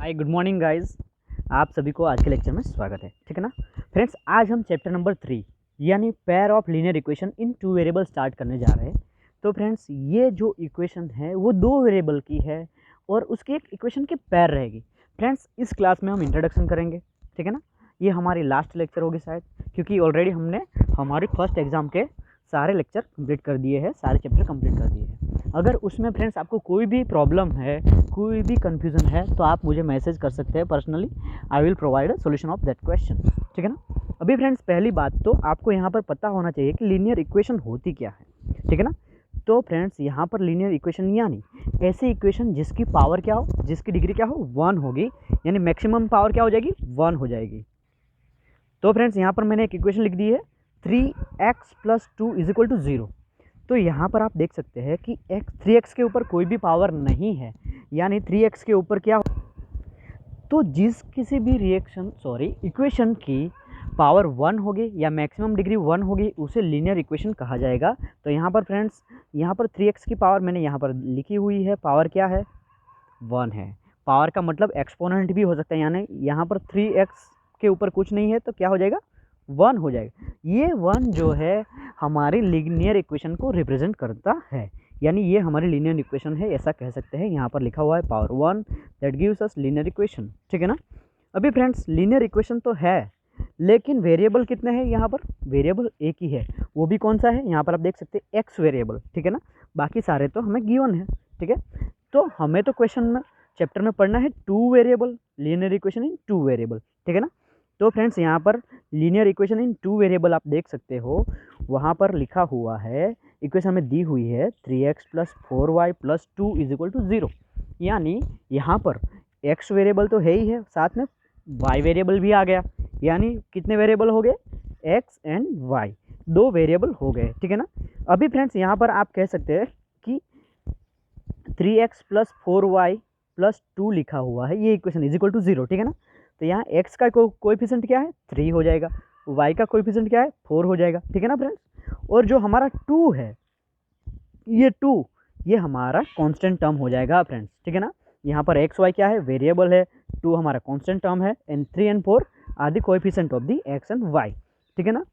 Hi good morning guys. आप सभी को आज के लेक्चर में स्वागत है। ठीक है ना फ्रेंड्स, आज हम चैप्टर नंबर 3 यानी pair of linear equation in two variable start करने जा रहे हैं। तो फ्रेंड्स, ये जो इक्वेशन है वो दो वेरिएबल की है और उसकी एक इक्वेशन की पेयर रहेगी। फ्रेंड्स, इस क्लास में हम इंट्रोडक्शन करेंगे। ठीक है ना, ये हमारी लास्ट लेक्चर होगी शायद, क्योंकि ऑलरेडी हमने हमारे फर्स्ट एग्जाम के सारे लेक्चर कंप्लीट कर दिए हैं, सारे चैप्टर कंप्लीट कर दिए हैं। अगर उसमें फ्रेंड्स आपको कोई भी प्रॉब्लम है, कोई भी कन्फ्यूज़न है, तो आप मुझे मैसेज कर सकते हैं personally. I will provide a solution of that question. ठीक है ना। अभी फ्रेंड्स, पहली बात तो आपको यहाँ पर पता होना चाहिए कि लीनियर इक्वेशन होती क्या है। ठीक है ना। तो फ्रेंड्स, यहाँ पर लीनियर इक्वेशन यानी ऐसी इक्वेशन जिसकी पावर क्या हो, जिसकी डिग्री क्या हो, 1 होगी, यानी मैक्सिमम पावर क्या हो जाएगी, 1 हो जाएगी। तो फ्रेंड्स, यहाँ पर मैंने एक इक्वेशन लिख दी है 3x + 2 = 0। तो यहाँ पर आप देख सकते हैं कि 3x के ऊपर कोई भी पावर नहीं है, यानी 3x के ऊपर क्या, तो जिस किसी भी इक्वेशन की पावर 1 होगी या मैक्सिमम डिग्री 1 होगी उसे लीनियर इक्वेशन कहा जाएगा। तो यहाँ पर फ्रेंड्स, यहाँ पर 3x की पावर मैंने यहाँ पर लिखी हुई है, पावर क्या है, 1 है। पावर का मतलब एक्सपोनेंट भी हो सकता है, यानी यहाँ पर 3x के ऊपर कुछ नहीं है तो क्या हो जाएगा, 1 हो जाएगा। ये 1 जो है हमारी लीनियर इक्वेशन को रिप्रेजेंट करता है, यानी ये हमारी लीनियर इक्वेशन है, ऐसा कह सकते हैं। यहाँ पर लिखा हुआ है power 1 that gives us linear equation. ठीक है ना। अभी फ्रेंड्स, लीनियर इक्वेशन तो है, लेकिन वेरिएबल कितने हैं, यहाँ पर वेरिएबल एक ही है। वो भी कौन सा है, यहाँ पर आप देख सकते हैं एक्स वेरिएबल। ठीक है ना, बाकी सारे तो हमें गिवन है। ठीक है, तो हमें तो क्वेश्चन में चैप्टर में पढ़ना है 2 variable linear equation in 2 variable. ठीक है ना। तो फ्रेंड्स, यहाँ पर लीनियर इक्वेशन इन 2 वेरिएबल आप देख सकते हो, वहाँ पर लिखा हुआ है, इक्वेशन में दी हुई है 3x + 4y + 2 = 0। यानी यहाँ पर x वेरिएबल तो है ही है, साथ में y वेरिएबल भी आ गया, यानी कितने वेरिएबल हो गए, x एंड y, 2 वेरिएबल हो गए। ठीक है ना। अभी फ्रेंड्स, यहाँ पर आप कह सकते हैं कि 3x + 4y + 2 लिखा हुआ है, ये इक्वेशन = 0। ठीक है ना। तो यहाँ x का कोएफिशिएंट क्या है, 3 हो जाएगा, y का कोएफिशिएंट क्या है, 4 हो जाएगा। ठीक है ना फ्रेंड्स। और जो हमारा 2 है, ये 2 ये हमारा कांस्टेंट टर्म हो जाएगा फ्रेंड्स। ठीक है ना। यहाँ पर x y क्या है, वेरिएबल है, 2 हमारा कांस्टेंट टर्म है, and 3 and 4 are the coefficient of the x and y। ठीक है ना।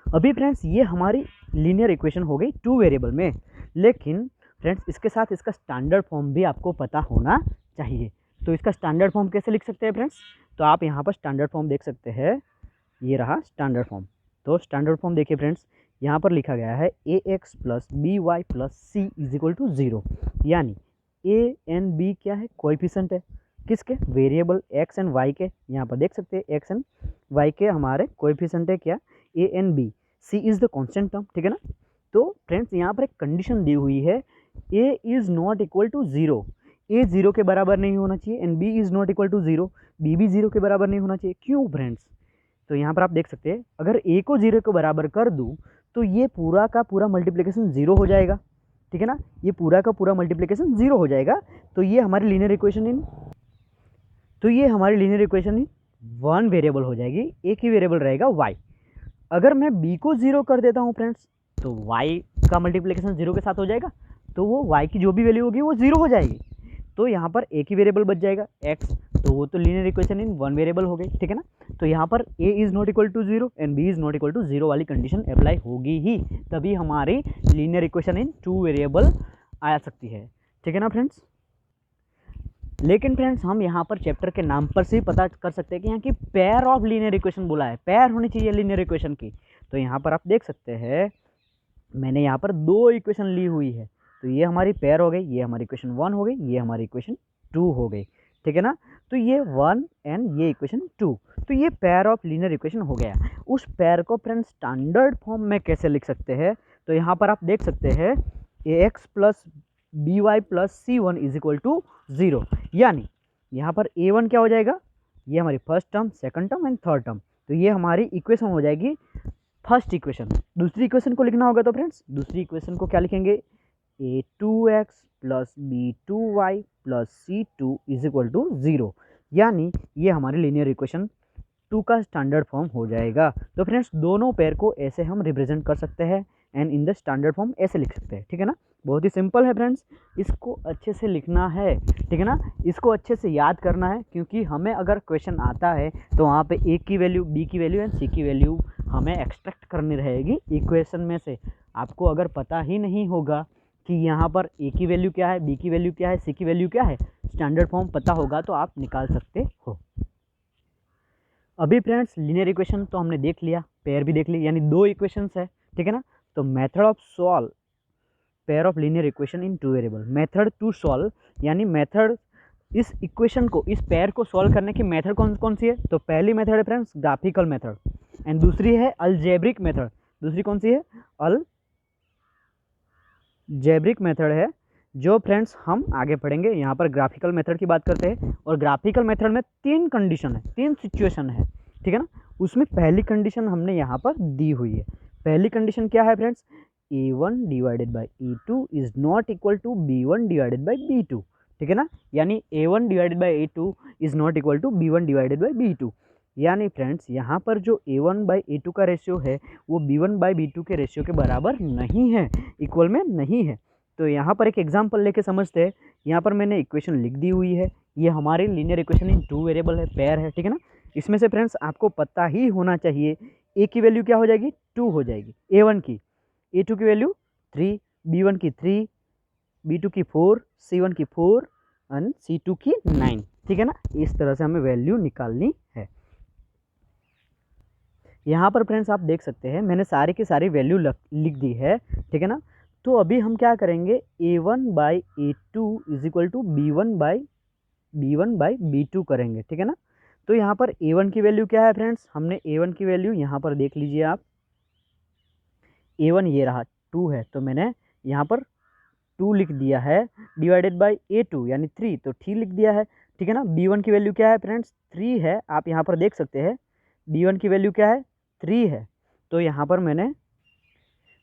अभी फ्रेंड्स, ये हमारी लीनियर इक्वेशन हो गई 2 वेरिएबल में, लेकिन फ्रेंड्स इसके साथ इसका स्टैंडर्ड फॉर्म भी आपको पता होना चाहिए। तो इसका स्टैंडर्ड फॉर्म कैसे लिख सकते हैं फ्रेंड्स, तो आप यहाँ पर स्टैंडर्ड फॉर्म देख सकते हैं, ये रहा स्टैंडर्ड फॉर्म। तो स्टैंडर्ड फॉर्म देखिए फ्रेंड्स, यहाँ पर लिखा गया है ax + by + c = 0, यानी a एंड b क्या है, कोएफिशिएंट है, किसके, वेरिएबल x एंड y के। यहाँ पर देख सकते हैं x एंड y के हमारे कोएफिशिएंट है क्या, a and b, c is the constant term. ठीक है ना। तो फ्रेंड्स, यहाँ पर एक कंडीशन दी हुई है, a is not equal to 0, a 0 के बराबर नहीं होना चाहिए, and b is not equal to 0, b भी 0 के बराबर नहीं होना चाहिए। क्यों फ्रेंड्स, तो यहाँ पर आप देख सकते हैं, अगर a को 0 के बराबर कर दूँ तो ये पूरा का पूरा मल्टीप्लिकेशन 0 हो जाएगा। ठीक है ना, ये पूरा का पूरा मल्टीप्लिकेशन 0 हो जाएगा। तो ये हमारी लीनियर इक्वेशन इन 1 वेरिएबल हो जाएगी, एक ही वेरिएबल रहेगा y। अगर मैं b को 0 कर देता हूँ फ्रेंड्स, तो y का मल्टीप्लिकेशन 0 के साथ हो जाएगा, तो वो y की जो भी वैल्यू होगी वो 0 हो जाएगी। तो यहाँ पर एक ही वेरिएबल बच जाएगा x, तो वो तो लीनियर इक्वेशन इन 1 वेरिएबल हो गई। ठीक है ना। तो यहाँ पर a is not equal to 0 and b is not equal to 0 वाली कंडीशन अप्लाई होगी ही, तभी हमारी लीनियर इक्वेशन इन 2 वेरिएबल आ सकती है। ठीक है ना फ्रेंड्स। लेकिन फ्रेंड्स, हम यहाँ पर चैप्टर के नाम पर से ही पता कर सकते हैं कि यहाँ की पेयर ऑफ लीनियर इक्वेशन बोला है, पेयर होनी चाहिए लीनियर इक्वेशन की। तो यहाँ पर आप देख सकते हैं, मैंने यहाँ पर 2 इक्वेशन ली हुई है, तो ये हमारी पेयर हो गई, ये हमारी इक्वेशन 1 हो गई, ये हमारी इक्वेशन 2 हो गई। ठीक है ना। तो ये 1 एंड ये इक्वेशन 2, तो ये पेयर ऑफ लीनियर इक्वेशन हो गया। उस पेयर को फ्रेंड्स स्टैंडर्ड फॉर्म में कैसे लिख सकते हैं, तो यहाँ पर आप देख सकते हैं ax + by + c1 = 0, यानी यहाँ पर a1 क्या हो जाएगा, ये हमारी first term, second term and third term, तो ये हमारी इक्वेशन हो जाएगी फर्स्ट इक्वेशन। दूसरी इक्वेशन को लिखना होगा, तो फ्रेंड्स दूसरी इक्वेशन को क्या लिखेंगे, a2x + b2y + c2 = 0, यानी ये हमारी लीनियर इक्वेशन 2 का स्टैंडर्ड फॉर्म हो जाएगा। तो फ्रेंड्स, दोनों पेयर को ऐसे हम रिप्रेजेंट कर सकते हैं, and in the standard form ऐसे लिख सकते हैं, ठीक है ना। बहुत ही सिंपल है फ्रेंड्स, इसको अच्छे से लिखना है, ठीक है ना, इसको अच्छे से याद करना है, क्योंकि हमें अगर क्वेश्चन आता है तो वहाँ पे ए की वैल्यू, बी की वैल्यू एंड सी की वैल्यू हमें एक्सट्रैक्ट करनी रहेगी इक्वेशन में से। आपको अगर पता ही नहीं होगा कि यहाँ पर ए की वैल्यू क्या है, बी की वैल्यू क्या है, सी की वैल्यू क्या है, स्टैंडर्ड फॉर्म पता होगा तो आप निकाल सकते हो। अभी फ्रेंड्स लीनियर इक्वेशन तो हमने देख लिया, पेयर भी देख ली, यानी 2 इक्वेशंस है, ठीक है ना। तो method of solve pair of linear equation in 2 variable, method to solve, यानी मेथड इस इक्वेशन को, इस पेयर को सॉल्व करने की मेथड कौन कौन सी है। तो पहली मेथड है फ्रेंड्स ग्राफिकल मेथड, एंड दूसरी है अलजेब्रिक मेथड। दूसरी कौन सी है, अलजेब्रिक मेथड है, जो फ्रेंड्स हम आगे पढ़ेंगे। यहाँ पर ग्राफिकल मेथड की बात करते हैं, और ग्राफिकल मेथड में 3 कंडीशन है, 3 सिचुएशन है, ठीक है ना। उसमें पहली कंडीशन हमने यहाँ पर दी हुई है। पहली कंडीशन क्या है friends, a1 divided by a2 is not equal to b1 divided by b2, ठीक है ना। यानी a1 divided by a2 is not equal to b1 divided by b2। यानी फ्रेंड्स यहाँ पर जो a1 बाई a2 का रेशियो है वो b1 बाई b2 के रेशियो के बराबर नहीं है, इक्वल में नहीं है। तो यहाँ पर एक एग्जांपल लेके समझते हैं। यहाँ पर मैंने इक्वेशन लिख दी हुई है, ये हमारी लीनियर इक्वेशन इन 2 वेरिएबल है, पेयर है, ठीक है ना। इसमें से फ्रेंड्स आपको पता ही होना चाहिए ए की वैल्यू क्या हो जाएगी, 2 हो जाएगी a1 की, a2 की वैल्यू 3, b1 की 3, b2 की 4, c1 की 4 एंड c2 की 9, ठीक है ना। इस तरह से हमें वैल्यू निकालनी है। यहाँ पर फ्रेंड्स आप देख सकते हैं मैंने सारी की सारी वैल्यू लिख दी है, ठीक है ना। तो अभी हम क्या करेंगे, a1 by a2 is equal to b1 by b2 करेंगे, ठीक है ना। तो यहाँ पर a1 की वैल्यू क्या है फ्रेंड्स, हमने a1 की वैल्यू यहाँ पर देख लीजिए आप, a1 ये रहा 2 है, तो मैंने यहाँ पर 2 लिख दिया है, डिवाइडेड बाई a2 यानी 3, तो 3 लिख दिया है, ठीक है ना। b1 की वैल्यू क्या है फ्रेंड्स, 3 है, आप यहाँ पर देख सकते हैं b1 की वैल्यू क्या है, 3 है। तो यहाँ पर मैंने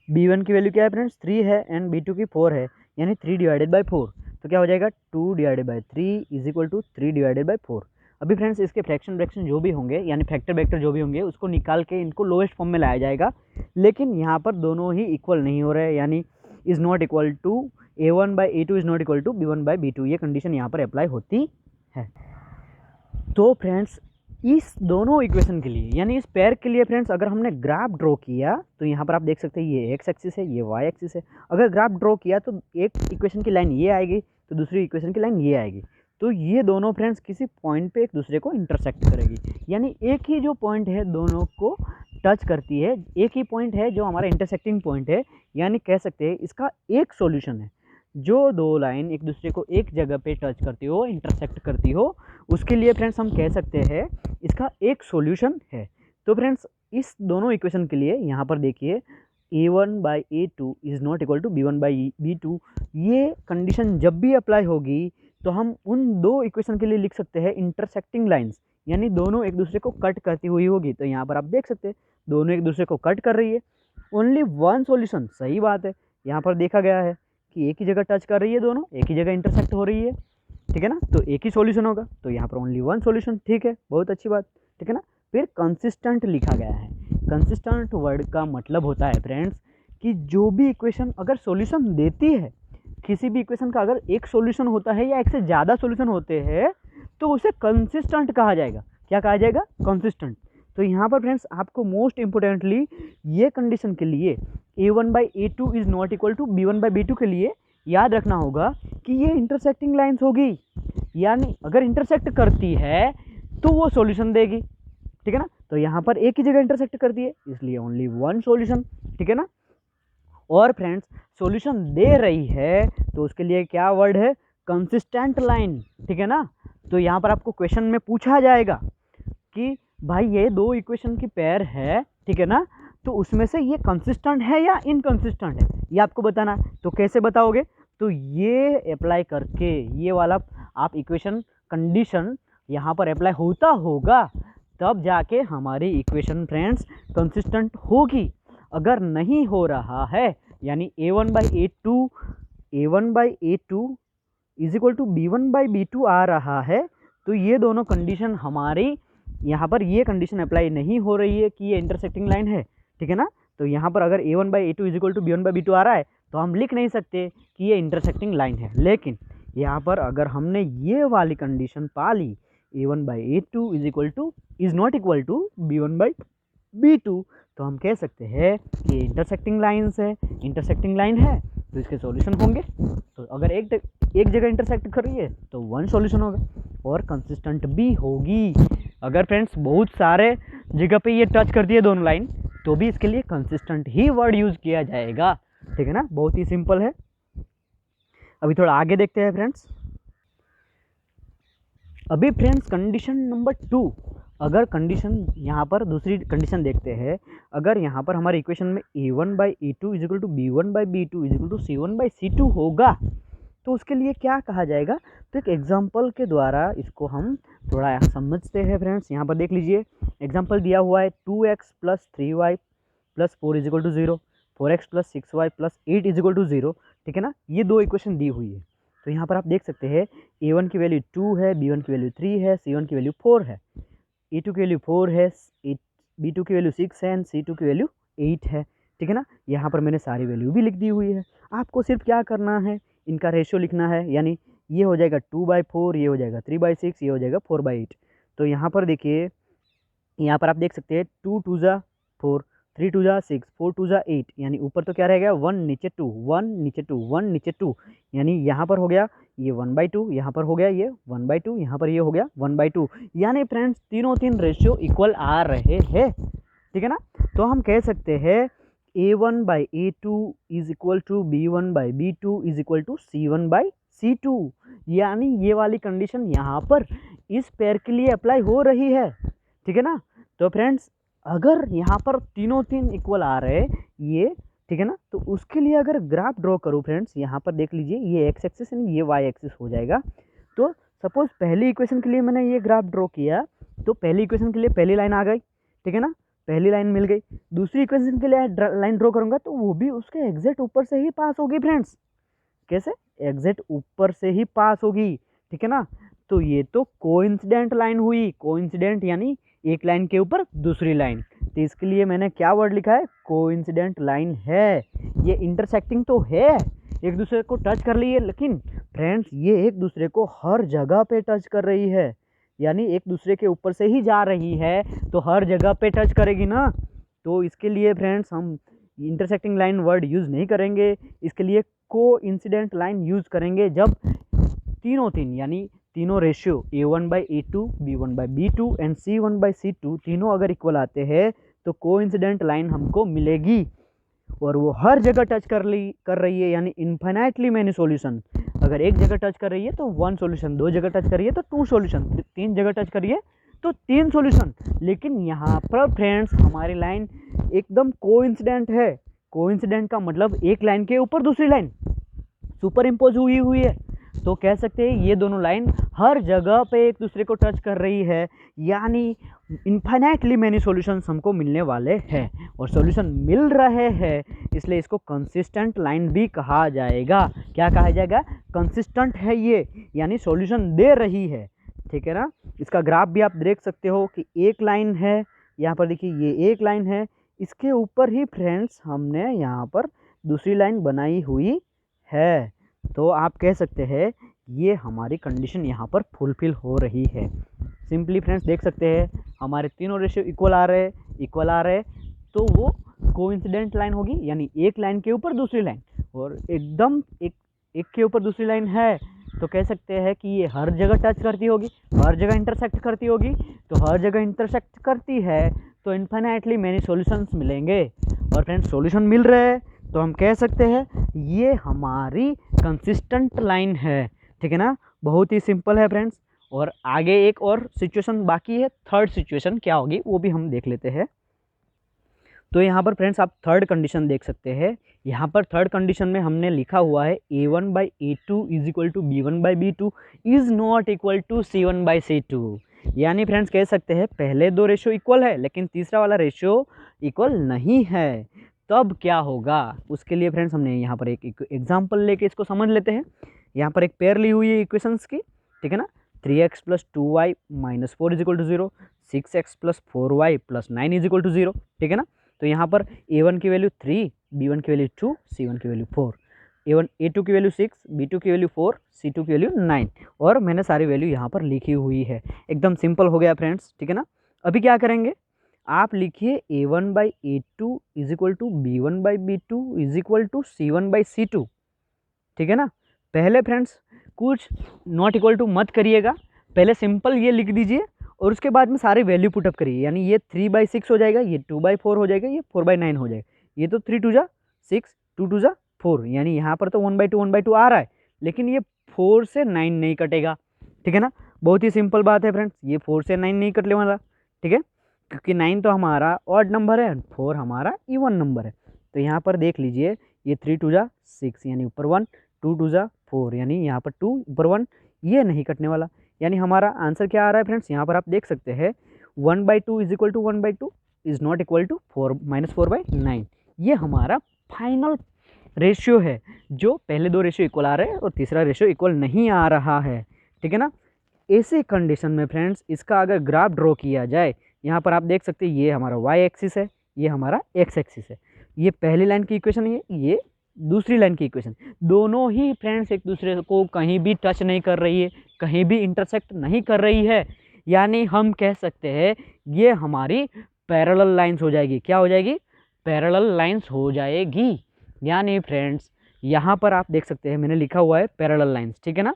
b1 की वैल्यू क्या है फ्रेंड्स, 3 है, एंड b2 की 4 है, यानी 3 डिवाइडेड बाई 4। तो क्या हो जाएगा, 2 divided by 3 is equal to 3 divided by 4। अभी फ्रेंड्स इसके फ्रैक्शन ब्रैक्शन जो भी होंगे, यानी फैक्टर वेक्टर जो भी होंगे, उसको निकाल के इनको लोएस्ट फॉर्म में लाया जाएगा। लेकिन यहाँ पर दोनों ही इक्वल नहीं हो रहे, यानी is not equal to a1 by a2 is not equal to b1 by b2, ये कंडीशन यहाँ पर अप्लाई होती है। तो फ्रेंड्स इस दोनों इक्वेशन के लिए, यानी इस पेयर के लिए फ्रेंड्स अगर हमने ग्राफ ड्रॉ किया तो यहाँ पर आप देख सकते हैं ये एक्स एक्सिस है, ये वाई एक्सिस है। अगर ग्राफ ड्रॉ किया तो एक इक्वेशन की लाइन ये आएगी, तो दूसरी इक्वेशन की लाइन ये आएगी। तो ये दोनों फ्रेंड्स किसी पॉइंट पे एक दूसरे को इंटरसेक्ट करेगी, यानी एक ही जो पॉइंट है दोनों को टच करती है, एक ही पॉइंट है जो हमारा इंटरसेक्टिंग पॉइंट है, यानी कह सकते हैं इसका एक सॉल्यूशन है। जो दो लाइन एक दूसरे को एक जगह पे टच करती हो, इंटरसेक्ट करती हो, उसके लिए फ्रेंड्स हम कह सकते हैं इसका एक सॉल्यूशन है। तो फ्रेंड्स इस दोनों इक्वेशन के लिए यहाँ पर देखिए a1 by a2 is not equal to b1 by b2, ये कंडीशन जब भी अप्लाई होगी तो हम उन दो इक्वेशन के लिए लिख सकते हैं इंटरसेक्टिंग लाइन्स, यानी दोनों एक दूसरे को कट करती हुई होगी। तो यहाँ पर आप देख सकते हैं दोनों एक दूसरे को कट कर रही है, ओनली वन सॉल्यूशन, सही बात है, यहाँ पर देखा गया है कि एक ही जगह टच कर रही है, दोनों एक ही जगह इंटरसेक्ट हो रही है, ठीक है ना। तो एक ही सॉल्यूशन होगा, तो यहाँ पर ओनली वन सॉल्यूशन, ठीक है, बहुत अच्छी बात, ठीक है ना। फिर कंसिस्टेंट लिखा गया है। कंसिस्टेंट वर्ड का मतलब होता है फ्रेंड्स कि जो भी इक्वेशन अगर सॉल्यूशन देती है, किसी भी इक्वेशन का अगर एक सॉल्यूशन होता है या एक से ज़्यादा सॉल्यूशन होते हैं तो उसे कंसिस्टेंट कहा जाएगा। क्या कहा जाएगा, कंसिस्टेंट। तो यहाँ पर फ्रेंड्स आपको मोस्ट इंपोर्टेंटली ये कंडीशन के लिए a1 by a2 is not equal to b1 by b2 के लिए याद रखना होगा कि ये इंटरसेक्टिंग लाइंस होगी, यानी अगर इंटरसेक्ट करती है तो वो सॉल्यूशन देगी, ठीक है ना। तो यहाँ पर एक ही जगह इंटरसेक्ट करती है, इसलिए ओनली वन सॉल्यूशन, ठीक है ना। और फ्रेंड्स सॉल्यूशन दे रही है तो उसके लिए क्या वर्ड है, कंसिस्टेंट लाइन, ठीक है ना। तो यहाँ पर आपको क्वेश्चन में पूछा जाएगा कि भाई ये दो इक्वेशन की पेयर है, ठीक है ना, तो उसमें से ये कंसिस्टेंट है या इनकंसिस्टेंट है, ये आपको बताना है। तो कैसे बताओगे, तो ये अप्लाई करके ये वाला आप इक्वेशन कंडीशन यहाँ पर अप्लाई होता होगा, तब जाके हमारी इक्वेशन फ्रेंड्स कंसिस्टेंट होगी। अगर नहीं हो रहा है, यानी a1 by a2 is equal to b1 by b2 आ रहा है, तो ये दोनों कंडीशन हमारी यहाँ पर ये कंडीशन अप्लाई नहीं हो रही है कि ये इंटरसेक्टिंग लाइन है, ठीक है ना। तो यहाँ पर अगर a1/a2 इजिक्वल टू b1/b2 आ रहा है तो हम लिख नहीं सकते कि ये इंटरसेक्टिंग लाइन है। लेकिन यहाँ पर अगर हमने ये वाली कंडीशन पा ली a1/a2 is not equal to b1/b2 तो हम कह सकते हैं कि इंटरसेक्टिंग लाइन्स है, इंटरसेक्टिंग लाइन है तो इसके सॉल्यूशन होंगे। तो अगर एक जगह इंटरसेक्ट कर रही है तो वन सॉल्यूशन होगा और कंसिस्टेंट भी होगी। अगर फ्रेंड्स बहुत सारे जगह पे ये टच करती है दोनों लाइन तो भी इसके लिए कंसिस्टेंट ही वर्ड यूज किया जाएगा। ठीक है ना, बहुत ही सिंपल है। अभी थोड़ा आगे देखते हैं फ्रेंड्स। अभी फ्रेंड्स कंडीशन नंबर 2, अगर कंडीशन यहाँ पर दूसरी कंडीशन देखते हैं, अगर यहाँ पर हमारे इक्वेशन में a1/a2 is equal to b1/b2 is equal to c1/c2 होगा तो उसके लिए क्या कहा जाएगा। तो एक एग्जाम्पल के द्वारा इसको हम थोड़ा समझते हैं फ्रेंड्स। यहाँ पर देख लीजिए एग्जाम्पल दिया हुआ है 2x + 3y + 4 is equal to 0, 4x + 6y + 8 is equal to 0। ठीक है ना, ये दो इक्वेशन दी हुई है। तो यहाँ पर आप देख सकते हैं a1 की वैल्यू 2 है, b1 की वैल्यू 3 है, c1 की वैल्यू 4 है, a2 की वैल्यू 4 है, b2 की वैल्यू 6 है एंड c2 की वैल्यू 8 है। ठीक है ना, यहाँ पर मैंने सारी वैल्यू भी लिख दी हुई है। आपको सिर्फ क्या करना है, इनका रेशियो लिखना है, यानी ये हो जाएगा 2/4, ये हो जाएगा 3/6, ये हो जाएगा 4/8। तो यहाँ पर देखिए, यहाँ पर आप देख सकते हैं 2 2 जा 4, 3 2 जा 6, 4 2 जा 8, यानी ऊपर तो क्या रहेगा 1 नीचे 2, 1 नीचे 2, 1 नीचे 2, यानी यहाँ पर हो गया ये 1/2, यहाँ पर हो गया ये 1/2, यहाँ पर ये हो गया 1/2। यानी फ्रेंड्स तीनों रेशियो इक्वल आ रहे हैं। ठीक है ना, तो हम कह सकते हैं a1/a2 is equal to b1/b2 is equal to c1/c2, यानी ये वाली कंडीशन यहाँ पर इस पेयर के लिए अप्लाई हो रही है। ठीक है ना, तो फ्रेंड्स अगर यहाँ पर तीनों इक्वल आ रहे ये, ठीक है ना, तो उसके लिए अगर ग्राफ ड्रॉ करूँ फ्रेंड्स, यहाँ पर देख लीजिए ये एक्स एक्सिस यानी ये वाई एक्सिस हो जाएगा। तो सपोज पहली इक्वेशन के लिए मैंने ये ग्राफ ड्रॉ किया तो पहली इक्वेशन के लिए पहली लाइन आ गई। ठीक है ना, पहली लाइन मिल गई। दूसरी इक्वेशन के लिए लाइन ड्रॉ करूँगा तो वो भी उसके एग्जैक्ट ऊपर से ही पास होगी फ्रेंड्स। कैसे, एग्जैक्ट ऊपर से ही पास होगी। ठीक है ना, तो ये तो कोइंसिडेंट लाइन हुई। कोइंसिडेंट यानी एक लाइन के ऊपर दूसरी लाइन, तो इसके लिए मैंने क्या वर्ड लिखा है, कोइंसिडेंट लाइन है। ये इंटरसेक्टिंग तो है, एक दूसरे को टच कर रही है, लेकिन फ्रेंड्स ये एक दूसरे को हर जगह पे टच कर रही है, यानी एक दूसरे के ऊपर से ही जा रही है तो हर जगह पे टच करेगी ना। तो इसके लिए फ्रेंड्स हम इंटरसेक्टिंग लाइन वर्ड यूज़ नहीं करेंगे, इसके लिए कोइंसिडेंट लाइन यूज़ करेंगे जब तीनों यानी तीनों ratio a1/a2, b1/b2 and c1/c2 तीनों अगर इक्वल आते हैं तो कोइंसिडेंट लाइन हमको मिलेगी और वो हर जगह टच कर रही है, यानी इन्फिनाइटली मैनी सॉल्यूशन। अगर एक जगह टच कर रही है तो 1 सॉल्यूशन, 2 जगह टच कर रही है तो 2 सॉल्यूशन, 3 जगह टच कर रही है तो 3 सॉल्यूशन। लेकिन यहाँ पर फ्रेंड्स हमारी लाइन एकदम कोइंसिडेंट है। कोइंसिडेंट का मतलब एक लाइन के ऊपर दूसरी लाइन सुपर इम्पोज हुई है, तो कह सकते हैं ये दोनों लाइन हर जगह पे एक दूसरे को टच कर रही है, यानी इन्फिनाइटली मैनी सॉल्यूशंस हमको मिलने वाले हैं और सॉल्यूशन मिल रहे हैं, इसलिए इसको कंसिस्टेंट लाइन भी कहा जाएगा। क्या कहा जाएगा, कंसिस्टेंट है ये, यानी सॉल्यूशन दे रही है। ठीक है ना, इसका ग्राफ भी आप देख सकते हो कि एक लाइन है, यहाँ पर देखिए ये एक लाइन है, इसके ऊपर ही फ्रेंड्स हमने यहाँ पर दूसरी लाइन बनाई हुई है। तो आप कह सकते हैं ये हमारी कंडीशन यहाँ पर फुलफिल हो रही है। सिंपली फ्रेंड्स देख सकते हैं हमारे तीनों रेशियो इक्वल आ रहे तो वो कोइंसिडेंट लाइन होगी, यानी एक लाइन के ऊपर दूसरी लाइन, और एकदम एक के ऊपर दूसरी लाइन है तो कह सकते हैं कि ये हर जगह टच करती होगी, हर जगह इंटरसेक्ट करती होगी। तो हर जगह इंटरसेक्ट करती है तो इन्फिनाइटली मैनी सॉल्यूशंस मिलेंगे, और फ्रेंड्स सॉल्यूशन मिल रहे हैं तो हम कह सकते हैं ये हमारी कंसिस्टेंट लाइन है। ठीक है ना, बहुत ही सिंपल है फ्रेंड्स। और आगे एक और सिचुएशन बाकी है, थर्ड सिचुएशन क्या होगी वो भी हम देख लेते हैं। तो यहाँ पर फ्रेंड्स आप थर्ड कंडीशन देख सकते हैं। यहाँ पर थर्ड कंडीशन में हमने लिखा हुआ है a1/a2 is equal to b1/b2 is not equal to c1/c2, यानी फ्रेंड्स कह सकते हैं पहले दो रेशियो इक्वल है लेकिन तीसरा वाला रेशियो इक्वल नहीं है। तब क्या होगा, उसके लिए फ्रेंड्स हमने यहाँ पर एक एग्जाम्पल लेके इसको समझ लेते हैं। यहाँ पर एक पेयर ली हुई है इक्वेशंस की, ठीक है ना, 3x + 2y - 4 is equal to 0, 6x + 4y + 9 is equal to 0। ठीक है ना, तो यहाँ पर A1 की वैल्यू 3, B1 की वैल्यू 2, C1 की वैल्यू 4, A2 की वैल्यू 6, B2 की वैल्यू 4, C2 की वैल्यू 9 और मैंने सारी वैल्यू यहाँ पर लिखी हुई है। एकदम सिंपल हो गया फ्रेंड्स, ठीक है ना। अभी क्या करेंगे, आप लिखिए A1/A2 is equal to B1/B2 is equal to C1/C2, ठीक है ना। पहले फ्रेंड्स कुछ नॉट इक्वल टू मत करिएगा, पहले सिंपल ये लिख दीजिए और उसके बाद में सारी वैल्यू पुटअप करिए। यानी ये 3/6 हो जाएगा, ये 2/4 हो जाएगा, ये 4/9 हो जाएगा। ये तो 3 2 जा 6, 2 2 जा 4, यानी यहाँ पर तो 1/2 आ रहा है, लेकिन ये 4 से 9 नहीं कटेगा, ठीक है ना। बहुत ही सिंपल बात है फ्रेंड्स, ये 4 से 9 नहीं कटने वाला, ठीक है, क्योंकि 9 तो हमारा ऑड नंबर है, 4 हमारा इवन नंबर है। तो यहाँ पर देख लीजिए, ये 3 2 जा 6 यानी ऊपर 1, 2 2 जा 4 यानी यहाँ पर 2 ऊपर 1, ये नहीं कटने वाला। यानी हमारा आंसर क्या आ रहा है फ्रेंड्स, यहाँ पर आप देख सकते हैं 1/2 is equal to 1/2 is not equal to 4/9। ये हमारा फाइनल रेशियो है, जो पहले दो रेशियो इक्वल आ रहे हैं और तीसरा रेशियो इक्वल नहीं आ रहा है, ठीक है ना। ऐसे कंडीशन में फ्रेंड्स इसका अगर ग्राफ ड्रॉ किया जाए, यहाँ पर आप देख सकते हैं ये हमारा y एक्सिस है, ये हमारा x एक्सिस है, ये पहली लाइन की इक्वेशन है, ये दूसरी लाइन की इक्वेशन। दोनों ही फ्रेंड्स एक दूसरे को कहीं भी टच नहीं कर रही है, कहीं भी इंटरसेक्ट नहीं कर रही है, यानी हम कह सकते हैं ये हमारी पैरेलल लाइंस हो जाएगी। क्या हो जाएगी, पैरेलल लाइंस हो जाएगी। यानी फ्रेंड्स यहाँ पर आप देख सकते हैं मैंने लिखा हुआ है पैरेलल लाइंस, ठीक है ना।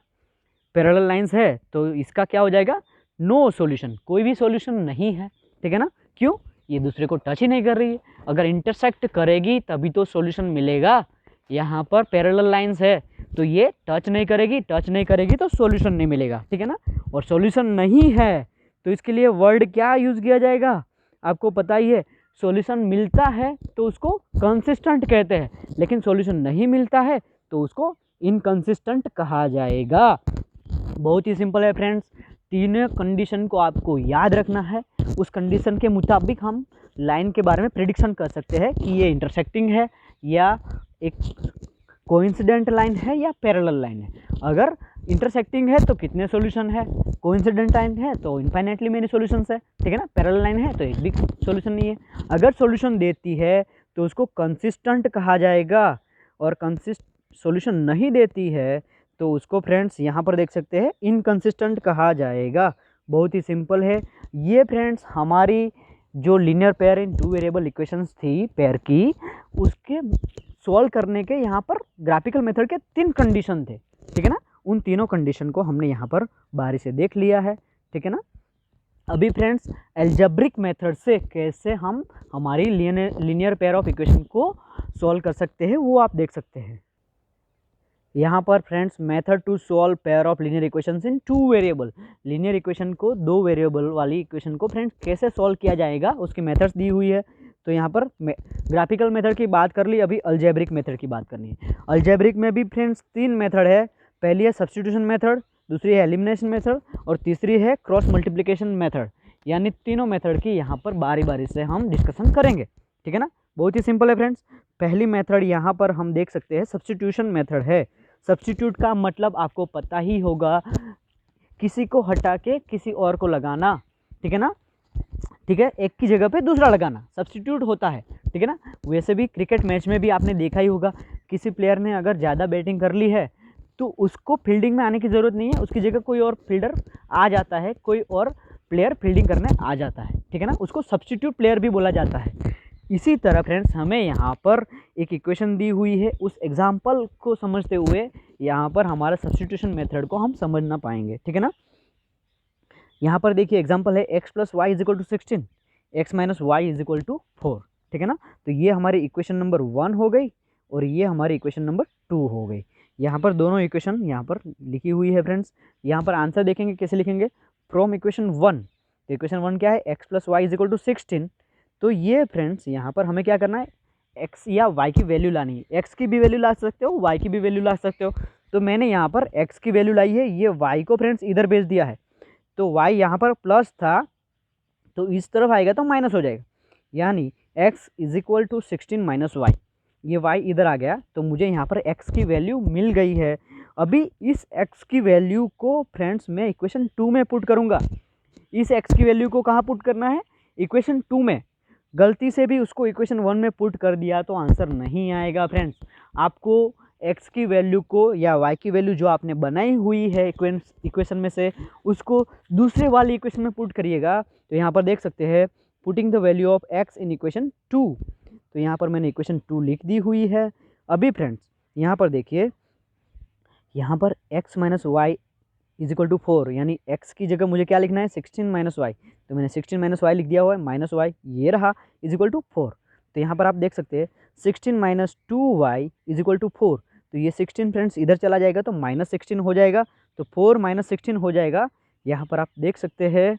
पैरेलल लाइंस है तो इसका क्या हो जाएगा, नो सॉल्यूशन, कोई भी सॉल्यूशन नहीं है, ठीक है ना। क्यों, ये दूसरे को टच ही नहीं कर रही है। अगर इंटरसेक्ट करेगी तभी तो सॉल्यूशन मिलेगा। यहाँ पर पैरेलल लाइंस है तो ये टच नहीं करेगी, टच नहीं करेगी तो सॉल्यूशन नहीं मिलेगा, ठीक है ना। और सॉल्यूशन नहीं है तो इसके लिए वर्ड क्या यूज़ किया जाएगा, आपको पता ही है। सॉल्यूशन मिलता है तो उसको कंसिस्टेंट कहते हैं, लेकिन सॉल्यूशन नहीं मिलता है तो उसको इनकंसिस्टेंट कहा जाएगा। बहुत ही सिंपल है फ्रेंड्स, तीनों कंडीशन को आपको याद रखना है। उस कंडीशन के मुताबिक हम लाइन के बारे में प्रेडिक्शन कर सकते हैं कि ये इंटरसेक्टिंग है या एक कोइंसिडेंट लाइन है या पैरेलल लाइन है। अगर इंटरसेक्टिंग है तो कितने सॉल्यूशन है, कोइंसिडेंट लाइन है तो इनफाइनाइटली मेनी सॉल्यूशंस है, ठीक है ना। पैरेलल लाइन है तो एक भी सॉल्यूशन नहीं है। अगर सॉल्यूशन देती है तो उसको कंसिस्टेंट कहा जाएगा, और सॉल्यूशन नहीं देती है तो उसको फ्रेंड्स यहाँ पर देख सकते हैं इनकंसिस्टेंट कहा जाएगा। बहुत ही सिंपल है ये फ्रेंड्स। हमारी जो लीनियर पेयर इन टू वेरिएबल इक्वेशंस थी पेयर की, उसके सॉल्व करने के यहाँ पर ग्राफिकल मेथड के 3 कंडीशन थे, ठीक है ना। उन तीनों कंडीशन को हमने यहाँ पर बारी से देख लिया है, ठीक है ना। अभी फ्रेंड्स एल्जेब्रिक मेथड से कैसे हम हमारी लीनियर पेयर ऑफ इक्वेशन को सॉल्व कर सकते हैं वो आप देख सकते हैं। यहाँ पर friends method to solve pair of linear equations in two variable, linear equation को 2 वेरिएबल वाली इक्वेशन को फ्रेंड्स कैसे सॉल्व किया जाएगा उसकी मेथड्स दी हुई है। तो यहाँ पर ग्राफिकल मेथड की बात कर ली, अभी अल्जेब्रिक मेथड की बात करनी है। अल्जेब्रिक में भी फ्रेंड्स 3 मेथड है। पहली है सब्स्टिट्यूशन मेथड, दूसरी है एलिमिनेशन मेथड और तीसरी है क्रॉस मल्टीप्लिकेशन मेथड। यानी तीनों मेथड की यहाँ पर बारी बारी से हम डिस्कशन करेंगे, ठीक है ना। बहुत ही सिंपल है फ्रेंड्स। पहली मेथड यहाँ पर हम देख सकते हैं सब्स्टिट्यूशन मेथड है। सब्स्टिट्यूट का मतलब आपको पता ही होगा, किसी को हटा के किसी और को लगाना, ठीक है ना, ठीक है, एक की जगह पे दूसरा लगाना सब्स्टिट्यूट होता है, ठीक है ना। वैसे भी क्रिकेट मैच में भी आपने देखा ही होगा, किसी प्लेयर ने अगर ज़्यादा बैटिंग कर ली है तो उसको फील्डिंग में आने की ज़रूरत नहीं है, उसकी जगह कोई और फील्डर आ जाता है, कोई और प्लेयर फील्डिंग करने आ जाता है, ठीक है ना। उसको सब्स्टिट्यूट प्लेयर भी बोला जाता है। इसी तरह फ्रेंड्स हमें यहाँ पर एक इक्वेशन दी हुई है, उस एग्जाम्पल को समझते हुए यहाँ पर हमारा सब्स्टिट्यूशन मेथड को हम समझ ना पाएंगे, ठीक है ना। यहाँ पर देखिए एग्जाम्पल है x + y = 16, x - y = 4, ठीक है ना। तो ये हमारी इक्वेशन नंबर 1 हो गई और ये हमारी इक्वेशन नंबर 2 हो गई। यहाँ पर दोनों इक्वेशन यहाँ पर लिखी हुई है फ्रेंड्स। यहाँ पर आंसर देखेंगे कैसे लिखेंगे, फ्रॉम इक्वेशन 1। तो इक्वेशन 1 क्या है, x + y = 16। तो ये फ्रेंड्स यहाँ पर हमें क्या करना है, x या y की वैल्यू लानी है। x की भी वैल्यू ला सकते हो, y की भी वैल्यू ला सकते हो। तो मैंने यहाँ पर x की वैल्यू लाई है, ये y को फ्रेंड्स इधर भेज दिया है। तो y यहाँ पर प्लस था तो इस तरफ आएगा तो माइनस हो जाएगा, यानी x = 16 - y। ये y इधर आ गया तो मुझे यहाँ पर x की वैल्यू मिल गई है। अभी इस x की वैल्यू को फ्रेंड्स मैं इक्वेशन 2 में पुट करूँगा। इस x की वैल्यू को कहाँ पुट करना है, इक्वेशन 2 में। गलती से भी उसको इक्वेशन 1 में पुट कर दिया तो आंसर नहीं आएगा फ्रेंड्स। आपको x की वैल्यू को या y की वैल्यू जो आपने बनाई हुई है इक्वेशन में से उसको दूसरे वाली इक्वेशन में पुट करिएगा। तो यहाँ पर देख सकते हैं putting the value of x in equation 2। तो यहाँ पर मैंने इक्वेशन 2 लिख दी हुई है। अभी फ्रेंड्स यहाँ पर देखिए, यहाँ पर x minus y is equal to 4, यानी x की जगह मुझे क्या लिखना है 16 माइनस वाई। तो मैंने 16 माइनस वाई लिख दिया हुआ है, माइनस वाई ये रहा इज इक्वल टू 4। तो यहाँ पर आप देख सकते हैं 16 minus 2y is equal to 4। तो ये 16 फ्रेंड्स इधर चला जाएगा तो माइनस 16 हो जाएगा, तो 4 माइनस 16 हो जाएगा। यहाँ पर आप देख सकते हैं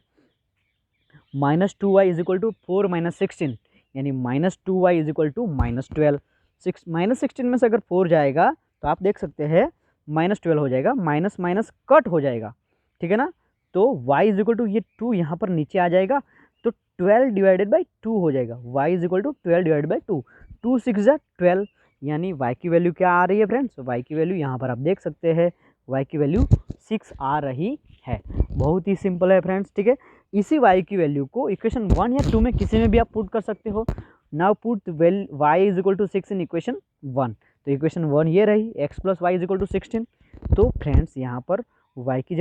minus 2y is equal to 4 minus 16, यानी minus 2y is equal to minus 12। Minus 16 में से अगर 4 जाएगा तो आप देख सकते हैं माइनस 12 हो जाएगा, माइनस माइनस कट हो जाएगा, ठीक है ना। तो y इज इक्वल टू ये 2 यहाँ पर नीचे आ जाएगा, तो 12 डिवाइडेड बाई 2 हो जाएगा। y is equal to 12 divided by 2, 2 6 जा 12, यानी y की वैल्यू क्या आ रही है फ्रेंड्स, y की वैल्यू यहाँ पर आप देख सकते हैं y की वैल्यू 6 आ रही है। बहुत ही सिंपल है फ्रेंड्स, ठीक है। इसी y की वैल्यू को इक्वेशन 1 या 2 में किसी में भी आप पुट कर सकते हो। Now put y is equal to 6 in equation 1। तो इक्वेशन 1 ये रही x plus y is equal to 16। तो फ्रेंड्स यहाँ पर y की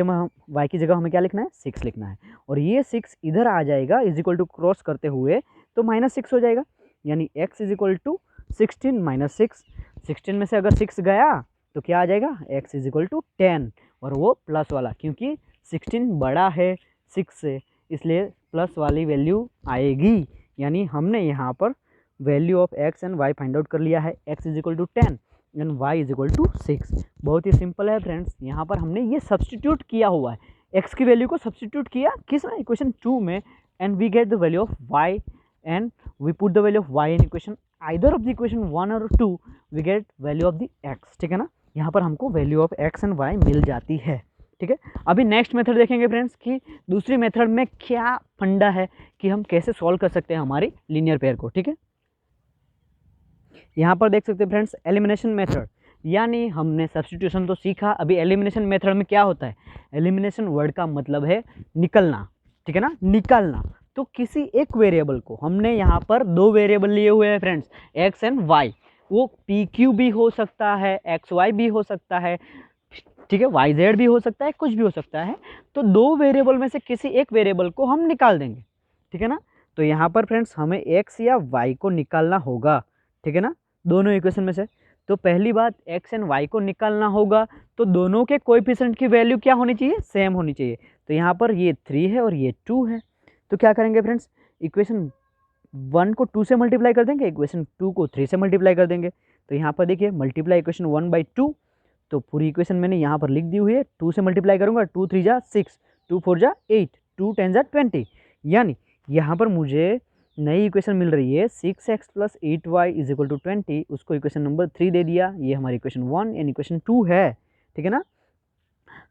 जगह हमें क्या लिखना है 6 लिखना है, और ये 6 इधर आ जाएगा इज इक्वल टू क्रॉस करते हुए तो माइनस 6 हो जाएगा, यानी x is equal to 16 minus 6। 16 में से अगर 6 गया तो क्या आ जाएगा x इज इक्वल टू 10, और वो प्लस वाला, क्योंकि 16 बड़ा है 6 से इसलिए प्लस वाली वैल्यू आएगी। यानी हमने यहाँ पर value of x and y find out कर लिया है, x is equal to 10 and y is equal to 6। बहुत ही सिंपल है फ्रेंड्स। यहाँ पर हमने ये सब्सटीट्यूट किया हुआ है, x की वैल्यू को सब्सटीट्यूट किया किस में, इक्वेशन 2 में, and we get the value of y and we put the value of y in equation either of the equation 1 और 2 we get value of the x, ठीक है ना। यहाँ पर हमको value of x and y मिल जाती है, ठीक है। अभी नेक्स्ट मेथड देखेंगे फ्रेंड्स कि दूसरी मेथड में क्या फंडा है कि हम कैसे सॉल्व कर सकते हैं हमारी लीनियर पेयर को, ठीक है। यहाँ पर देख सकते हैं फ्रेंड्स एलिमिनेशन मेथड, यानी हमने सब्स्टिट्यूशन तो सीखा, अभी एलिमिनेशन मेथड में क्या होता है, एलिमिनेशन वर्ड का मतलब है निकलना, ठीक है ना, निकालना। तो किसी एक वेरिएबल को हमने यहाँ पर 2 वेरिएबल लिए हुए हैं फ्रेंड्स, एक्स एंड वाई, वो पी क्यू भी हो सकता है, एक्स वाई भी हो सकता है, ठीक है, वाई जेड भी हो सकता है, कुछ भी हो सकता है। तो 2 वेरिएबल में से किसी एक वेरिएबल को हम निकाल देंगे, ठीक है ना। तो यहाँ पर फ्रेंड्स हमें एक्स या वाई को निकालना होगा, ठीक है ना, दोनों इक्वेशन में से। तो पहली बात एक्स एंड वाई को निकालना होगा, तो दोनों के कोएफिशिएंट की वैल्यू क्या होनी चाहिए, सेम होनी चाहिए। तो यहाँ पर ये 3 है और ये 2 है, तो क्या करेंगे फ्रेंड्स, इक्वेशन 1 को 2 से मल्टीप्लाई कर देंगे, इक्वेशन 2 को 3 से मल्टीप्लाई कर देंगे। तो यहाँ पर देखिए मल्टीप्लाई इक्वेशन 1 बाई 2, तो पूरी इक्वेशन मैंने यहाँ पर लिख दी हुई है, 2 से मल्टीप्लाई करूँगा, 2 3 जा 6, 2 4 जा 8, 2 10 जा 20, यानी यहाँ पर मुझे नई इक्वेशन मिल रही है 6x plus 8y is equal to 20, उसको इक्वेशन नंबर 3 दे दिया, ये हमारी इक्वेशन 1 एंड इक्वेशन 2 है, ठीक है ना।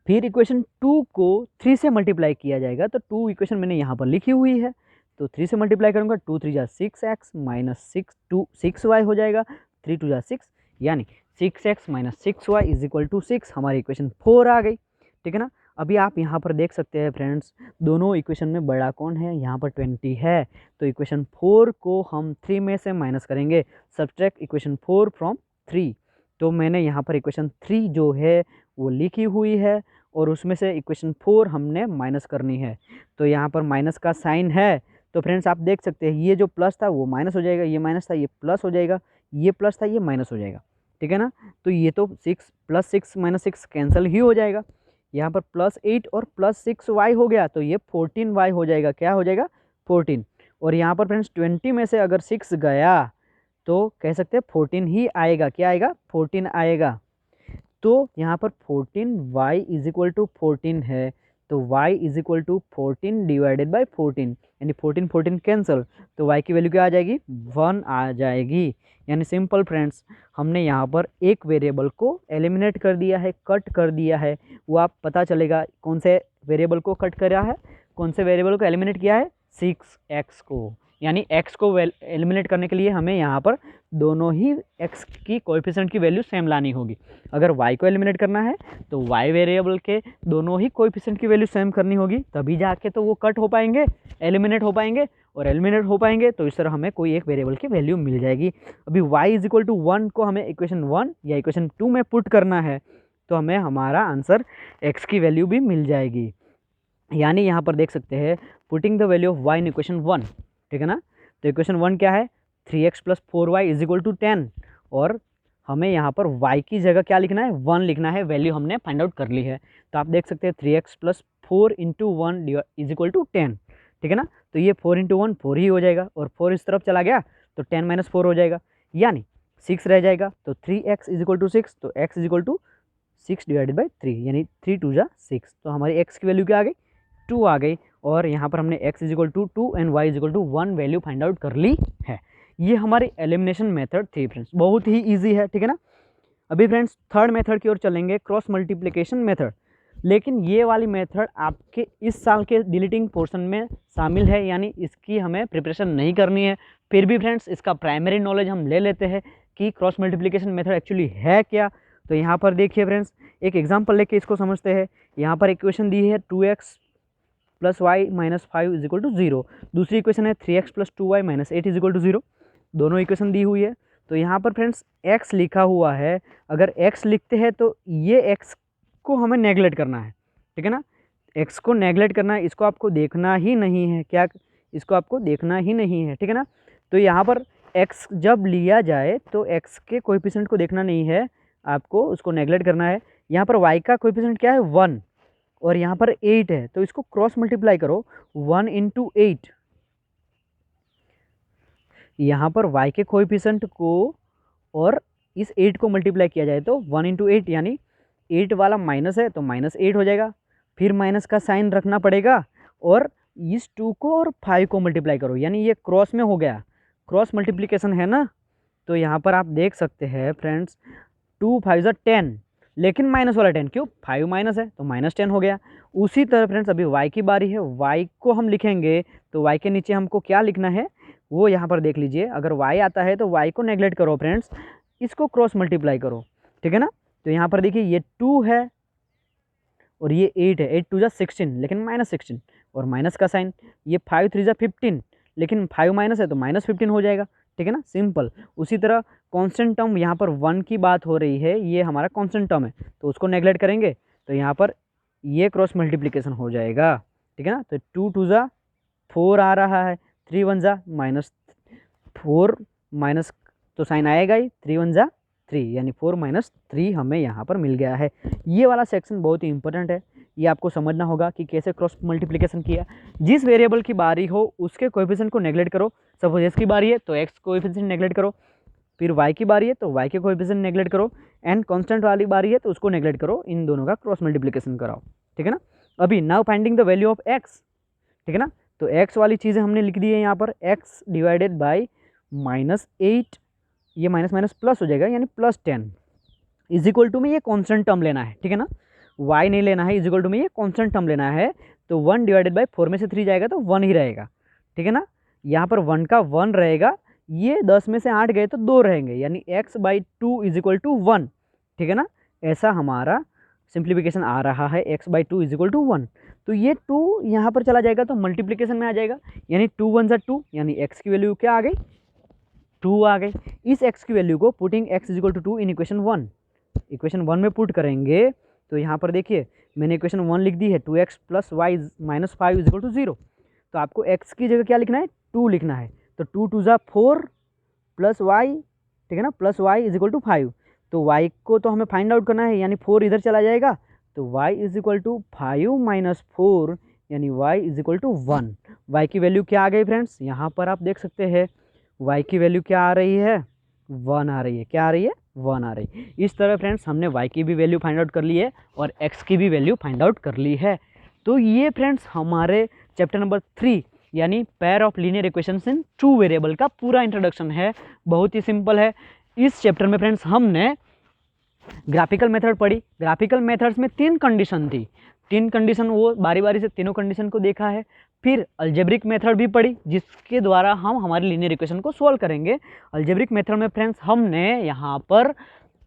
फिर इक्वेशन 2 को 3 से मल्टीप्लाई किया जाएगा, तो 2 इक्वेशन मैंने यहाँ पर लिखी हुई है, तो 3 से मल्टीप्लाई करूँगा, 2 3 जा 6x माइनस 6y हो जाएगा, 3 2 जा 6, यानी 6x minus 6y is equal to 6, हमारी इक्वेशन 4 आ गई, ठीक है ना। अभी आप यहाँ पर देख सकते हैं फ्रेंड्स दोनों इक्वेशन में बड़ा कौन है, यहाँ पर 20 है, तो इक्वेशन 4 को हम 3 में से माइनस करेंगे, सब्ट्रैक्ट इक्वेशन 4 फ्रॉम 3। तो मैंने यहाँ पर इक्वेशन 3 जो है वो लिखी हुई है, और उसमें से इक्वेशन 4 हमने माइनस करनी है। तो यहाँ पर माइनस का साइन है, तो फ्रेंड्स आप देख सकते हैं ये जो प्लस था वो माइनस हो जाएगा, ये माइनस था ये प्लस हो जाएगा, ये प्लस था ये माइनस हो जाएगा, ठीक है ना। तो ये तो 6 प्लस 6 माइनस 6 कैंसिल ही हो जाएगा, यहाँ पर प्लस 8 और प्लस 6y हो गया, तो ये 14y हो जाएगा, क्या हो जाएगा 14। और यहाँ पर फ्रेंड्स 20 में से अगर 6 गया तो कह सकते हैं 14 ही आएगा, क्या आएगा 14 आएगा। तो यहाँ पर 14y इज इक्वल टू 14 है, तो y is equal to 14 divided by 14, यानी 14 14 कैंसिल, तो y की वैल्यू क्या आ जाएगी 1 आ जाएगी। यानी सिंपल फ्रेंड्स हमने यहाँ पर एक वेरिएबल को एलिमिनेट कर दिया है, कट कर दिया है, वो आप पता चलेगा कौन से वेरिएबल को कट करा है, कौन से वेरिएबल को एलिमिनेट किया है, 6x को, यानी x को एलिमिनेट करने के लिए हमें यहाँ पर दोनों ही x की कोएफिशिएंट की वैल्यू सेम लानी होगी। अगर y को एलिमिनेट करना है तो y वेरिएबल के दोनों ही कोएफिशिएंट की वैल्यू सेम करनी होगी, तभी जाके तो वो कट हो पाएंगे, एलिमिनेट हो पाएंगे, और एलिमिनेट हो पाएंगे तो इस तरह हमें कोई एक वेरिएबल की वैल्यू मिल जाएगी। अभी y इज इक्वल टू 1 को हमें इक्वेशन 1 या इक्वेशन 2 में पुट करना है तो हमें हमारा आंसर x की वैल्यू भी मिल जाएगी। यानी यहाँ पर देख सकते हैं putting the value of y in equation 1, ठीक है ना। तो इक्वेशन 1 क्या है, 3x plus 4y is equal to 10, और हमें यहाँ पर y की जगह क्या लिखना है, 1 लिखना है, वैल्यू हमने फाइंड आउट कर ली है। तो आप देख सकते हैं 3x plus 4 into 1 is equal to 10, ठीक है ना। तो ये 4 इंटू 1 4 ही हो जाएगा, और 4 इस तरफ चला गया तो 10 माइनस 4 हो जाएगा, यानी 6 रह जाएगा। तो 3x इज इक्वल टू 6, तो x is equal to 6 divided by 3, यानी 3 2 जा 6। तो हमारी x की वैल्यू क्या आ गई, 2 आ गई, और यहाँ पर हमने x is equal to 2 and y is equal to 1 value find out कर ली है। ये हमारी एलिमिनेशन मेथड थी फ्रेंड्स, बहुत ही ईजी है, ठीक है ना। अभी फ्रेंड्स थर्ड मेथड की ओर चलेंगे, क्रॉस मल्टीप्लिकेशन मेथड। लेकिन ये वाली मेथड आपके इस साल के डिलीटिंग पोर्शन में शामिल है, यानी इसकी हमें प्रिपरेशन नहीं करनी है। फिर भी फ्रेंड्स इसका प्राइमरी नॉलेज हम ले लेते हैं कि क्रॉस मल्टीप्लिकेशन मेथड एक्चुअली है क्या। तो यहाँ पर देखिए फ्रेंड्स, एक एग्जाम्पल लेके इसको समझते हैं। यहाँ पर इक्वेशन दी है 2x plus y minus 5 is equal to 0, दूसरी इक्वेशन है 3x plus 2y minus 8 is equal to 0, दोनों इक्वेशन दी हुई है। तो यहाँ पर फ्रेंड्स x लिखा हुआ है, अगर x लिखते हैं तो ये x को हमें नेगलेक्ट करना है, ठीक है ना। x को नेगलेक्ट करना है, इसको आपको देखना ही नहीं है, क्या इसको आपको देखना ही नहीं है, ठीक है ना। तो यहाँ पर x जब लिया जाए तो x के कोएफिशिएंट को देखना नहीं है आपको, उसको नेगलेक्ट करना है। यहाँ पर y का कोएफिशिएंट क्या है, 1, और यहाँ पर 8 है, तो इसको क्रॉस मल्टीप्लाई करो 1 इंटू 8। यहाँ पर y के कोएफिशिएंट को और इस 8 को मल्टीप्लाई किया जाए तो 1 इंटू 8, यानी 8 वाला माइनस है तो माइनस 8 हो जाएगा, फिर माइनस का साइन रखना पड़ेगा, और इस 2 को और 5 को मल्टीप्लाई करो, यानी ये क्रॉस में हो गया, क्रॉस मल्टीप्लिकेशन है ना। तो यहाँ पर आप देख सकते हैं फ्रेंड्स 2 5 10, लेकिन माइनस वाला 10 क्यों, 5 माइनस है तो माइनस 10 हो गया। उसी तरह फ्रेंड्स अभी y की बारी है, y को हम लिखेंगे तो y के नीचे हमको क्या लिखना है वो यहाँ पर देख लीजिए। अगर y आता है तो y को नेगलेक्ट करो फ्रेंड्स, इसको क्रॉस मल्टीप्लाई करो, ठीक है ना। तो यहाँ पर देखिए ये 2 है और ये 8 है, 8 2 जा 16, लेकिन माइनस 16, और माइनस का साइन, ये 5 3 जा 15, लेकिन 5 माइनस है तो माइनस 15 हो जाएगा, ठीक है ना, सिंपल। उसी तरह कांस्टेंट टर्म, यहाँ पर 1 की बात हो रही है, ये हमारा कांस्टेंट टर्म है तो उसको नेगलेक्ट करेंगे तो यहाँ पर ये क्रॉस मल्टीप्लिकेशन हो जाएगा, ठीक है ना। तो 2 2 जा 4 आ रहा है, 3 1 जा माइनस 4, माइनस तो साइन आएगा ही, 3 1 जा 3, यानी 4 माइनस 3 हमें यहाँ पर मिल गया है। ये वाला सेक्शन बहुत ही इंपॉर्टेंट है, ये आपको समझना होगा कि कैसे क्रॉस मल्टीप्लिकेशन किया। जिस वेरिएबल की बारी हो उसके कोएफिशिएंट को नेगलेक्ट करो, सपोज एक्स की बारी है तो एक्स कोएफिशिएंट नेगलेक्ट करो, फिर y की बारी है तो y के कोएफिशिएंट नेगलेक्ट करो, एंड कांस्टेंट वाली बारी है तो उसको नेगलेक्ट करो, इन दोनों का क्रॉस मल्टीप्लिकेशन कराओ, ठीक है ना। अभी now finding the value of x, ठीक है ना। तो x वाली चीज़ें हमने लिख दी है यहाँ पर, x डिवाइडेड बाई -8, ये माइनस माइनस प्लस हो जाएगा, यानी +10 इज इक्वल टू में ये कॉन्स्टेंट टर्म लेना है, ठीक है ना, y नहीं लेना है, इज इक्वल टू में ये कॉन्स्टेंट टर्म लेना है। तो 1 डिवाइडेड बाई 4 में से 3 जाएगा तो 1 ही रहेगा, ठीक है ना। यहाँ पर 1 का 1 रहेगा, ये 10 में से 8 गए तो 2 रहेंगे, यानी x/2 इज इक्वल टू 1, ठीक है ना। ऐसा हमारा सिंप्लीफिकेशन आ रहा है, x/2 इज इक्वल टू 1। तो ये 2 यहाँ पर चला जाएगा तो मल्टीप्लिकेशन में आ जाएगा, यानी 2 1 जा 2, यानी x की वैल्यू क्या आ गई, 2 आ गई। इस x की वैल्यू को putting x is equal to 2 in equation 1, equation 1 में पुट करेंगे तो यहाँ पर देखिए मैंने इक्वेशन 1 लिख दी है, 2x plus y minus 5 is equal to 0। तो आपको x की जगह क्या लिखना है, 2 लिखना है। तो 2 2 जा 4 प्लस वाई, ठीक है ना, plus y is equal to 5। तो y को तो हमें फाइंड आउट करना है, यानी 4 इधर चला जाएगा तो y is equal to 5 minus 4, यानी y is equal to 1। y की वैल्यू क्या आ गई फ्रेंड्स, यहाँ पर आप देख सकते हैं y की वैल्यू क्या आ रही है, 1 आ रही है, क्या आ रही है, 1 आ रही है। इस तरह फ्रेंड्स हमने y की भी वैल्यू फाइंड आउट कर ली है और x की भी वैल्यू फाइंड आउट कर ली है। तो ये फ्रेंड्स हमारे चैप्टर नंबर 3 यानी pair of linear equations in 2 variable का पूरा इंट्रोडक्शन है, बहुत ही सिंपल है। इस चैप्टर में फ्रेंड्स हमने ग्राफिकल मेथड पढ़ी, ग्राफिकल मेथड्स में 3 कंडीशन थी। तीन कंडीशन, वो बारी बारी से तीनों कंडीशन को देखा है। फिर अलजेब्रिक मेथड भी पढ़ी, जिसके द्वारा हम हमारी लीनियर इक्वेशन को सॉल्व करेंगे। अलजेब्रिक मेथड में फ्रेंड्स हमने यहाँ पर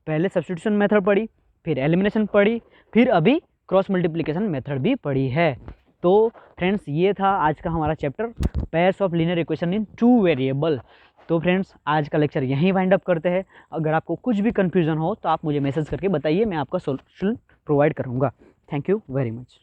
पहले सब्स्टिट्यूशन मेथड पढ़ी, फिर एलिमिनेशन पढ़ी, फिर अभी क्रॉस मल्टीप्लिकेशन मेथड भी पढ़ी है। तो फ्रेंड्स ये था आज का हमारा chapter, pairs of linear equation in 2 variable. तो फ्रेंड्स आज का लेक्चर यहीं वाइंड अप करते हैं। अगर आपको कुछ भी कन्फ्यूजन हो तो आप मुझे मैसेज करके बताइए, मैं आपका सोल्यूशन प्रोवाइड करूँगा। Thank you very much.